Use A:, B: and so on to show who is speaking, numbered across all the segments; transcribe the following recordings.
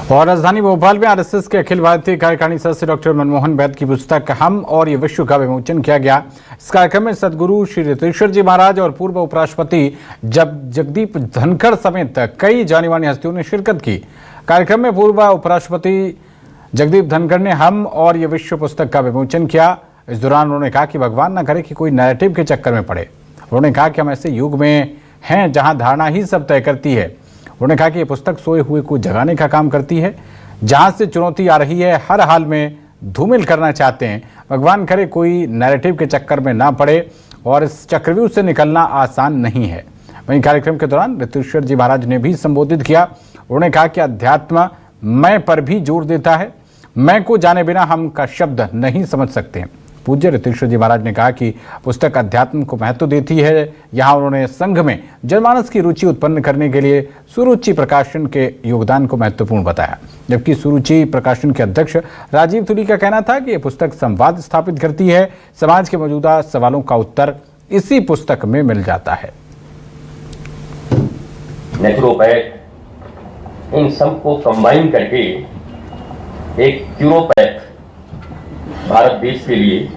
A: और राजधानी भोपाल में आरएसएस के अखिल भारतीय कार्यकारिणी सदस्य डॉक्टर मनमोहन वैद्य की पुस्तक हम और ये विश्व का विमोचन किया गया। इस कार्यक्रम में सदगुरु श्री ऋतेश्वर जी महाराज और पूर्व उपराष्ट्रपति जगदीप धनखड़ समेत कई जानी मानी हस्तियों ने शिरकत की। कार्यक्रम में पूर्व उपराष्ट्रपति जगदीप धनखड़ ने हम और ये विश्व पुस्तक का विमोचन किया। इस दौरान उन्होंने कहा कि भगवान न करे कि कोई नैरेटिव के चक्कर में पड़े। उन्होंने कहा कि हम ऐसे युग में हैं जहां धारणा ही सब तय करती है। उन्होंने कहा कि ये पुस्तक सोए हुए को जगाने का काम करती है। जहां से चुनौती आ रही है हर हाल में धूमिल करना चाहते हैं। भगवान करे कोई नैरेटिव के चक्कर में ना पड़े और इस चक्रव्यूह से निकलना आसान नहीं है। वहीं कार्यक्रम के दौरान ऋतेश्वर जी महाराज ने भी संबोधित किया। उन्होंने कहा कि अध्यात्म मैं पर भी जोर देता है। मैं को जाने बिना हम का शब्द नहीं समझ सकते। पूज्य ऋतेश्वर जी महाराज ने कहा कि पुस्तक अध्यात्म को महत्व देती है। यहाँ उन्होंने संघ में जनमानस की रुचि उत्पन्न करने के लिए सुरुचि प्रकाशन के योगदान को महत्वपूर्ण बताया। जबकि सुरुचि प्रकाशन के अध्यक्ष राजीव तुली का कहना था कि यह पुस्तक संवाद स्थापित करती है। समाज के मौजूदा सवालों का उत्तर इसी पुस्तक में मिल जाता है।
B: नेचुरोपैथ इन सबको कंबाइन करके एक क्यूरोपैथ भारत देश के लिए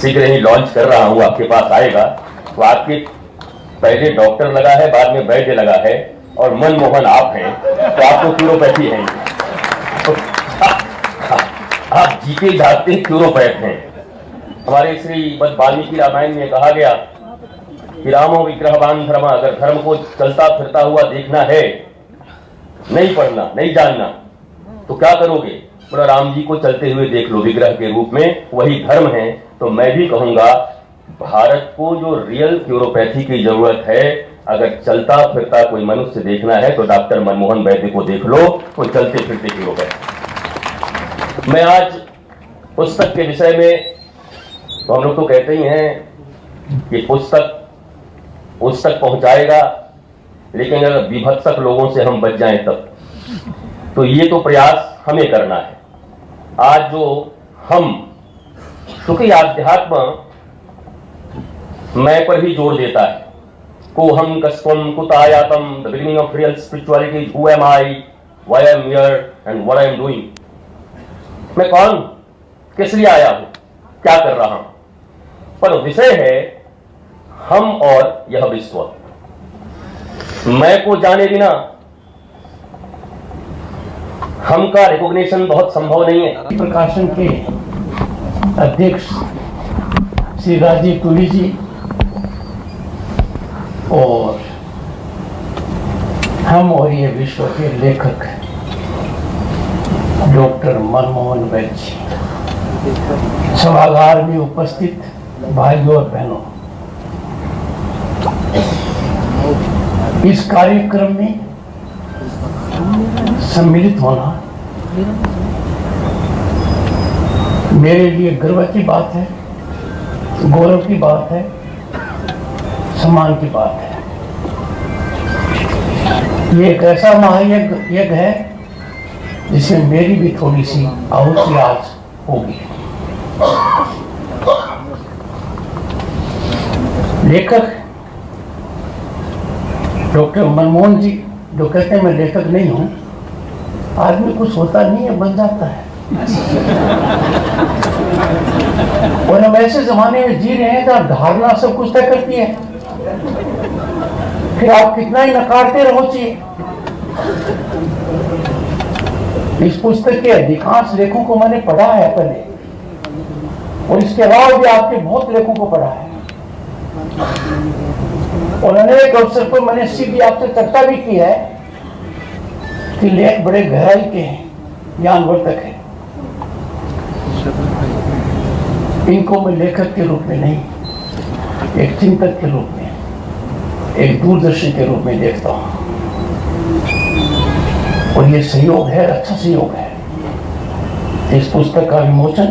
B: शीघ्र ही लॉन्च कर रहा हूं। आपके पास आएगा तो आपके पहले डॉक्टर लगा है, बाद में वैद्य लगा है और मनमोहन आप हैं तो आपको क्यूरोपैथी है। तो आप जीते जागते क्यूरोपैथ हैं। हमारे श्री वाल्मीकि रामायण में कहा गया कि रामो विग्रहवान धर्म, अगर धर्म को चलता फिरता हुआ देखना है, नहीं पढ़ना नहीं जानना तो क्या करोगे? बोला राम जी को चलते हुए देख लो विग्रह के रूप में, वही धर्म है। तो मैं भी कहूंगा भारत को जो रियल क्यूरोपैथी की जरूरत है, अगर चलता फिरता कोई मनुष्य देखना है तो डॉक्टर मनमोहन वैद्य को देख लो, वो चलते फिरते क्यूरोपैथी। मैं आज पुस्तक के विषय में तो हम लोग तो कहते ही हैं कि पुस्तक उस तक पहुंचाएगा, लेकिन अगर विभत्सक लोगों से हम बच जाएं तब, तो ये तो प्रयास हमें करना है। आज जो हम, क्योंकि अध्यात्म मैं पर भी जोर देता है। को हम कस्वम कुतायातम, the beginning of real spirituality is who am I, why I am here and what I am doing. मैं कौन, किस लिए आया हूं, क्या कर रहा हूं। पर विषय है हम और यह विश्व। मैं को जाने बिना हम का रिकॉग्निशन बहुत संभव नहीं है।
C: प्रकाशन के अध्यक्ष श्री राजीव तुली जी और हम और ये विश्व के लेखक डॉक्टर मनमोहन वैद्य जी, सभागार में उपस्थित भाइयों और बहनों, इस कार्यक्रम में सम्मिलित होना मेरे लिए गर्व की बात है, गौरव की बात है, सम्मान की बात है। ये एक ऐसा महायज्ञ है जिसमें मेरी भी थोड़ी सी आहुति आज होगी। लेखक डॉक्टर मनमोहन जी जो कहते हैं मैं लेखक नहीं हूं, आदमी कुछ होता नहीं है, बन जाता है। और हम ऐसे जमाने में जी रहे हैं जहां धारणा सब कुछ तय करती है। फिर आप कितना ही नकारते रहो चाहिए। इस पुस्तक के अधिकांश लेखों को मैंने पढ़ा है पहले, और इसके अलावा भी आपके बहुत लेखों को पढ़ा है। और अनेक अवसर पर मैंने सीधी आपसे चर्चा भी की है कि लेख बड़े गहराई के हैं, ज्ञानवर्धक है। इनको मैं लेखक के रूप में नहीं, एक चिंतक के रूप में, एक दूरदर्शी के रूप में देखता हूं। और ये सहयोग है, अच्छा सहयोग है। इस पुस्तक का विमोचन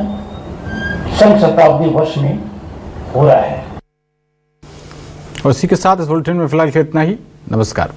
C: संघ शताब्दी वर्ष में हो रहा है।
A: और इसी के साथ इस बुलेटिन में फिलहाल इतना ही। नमस्कार।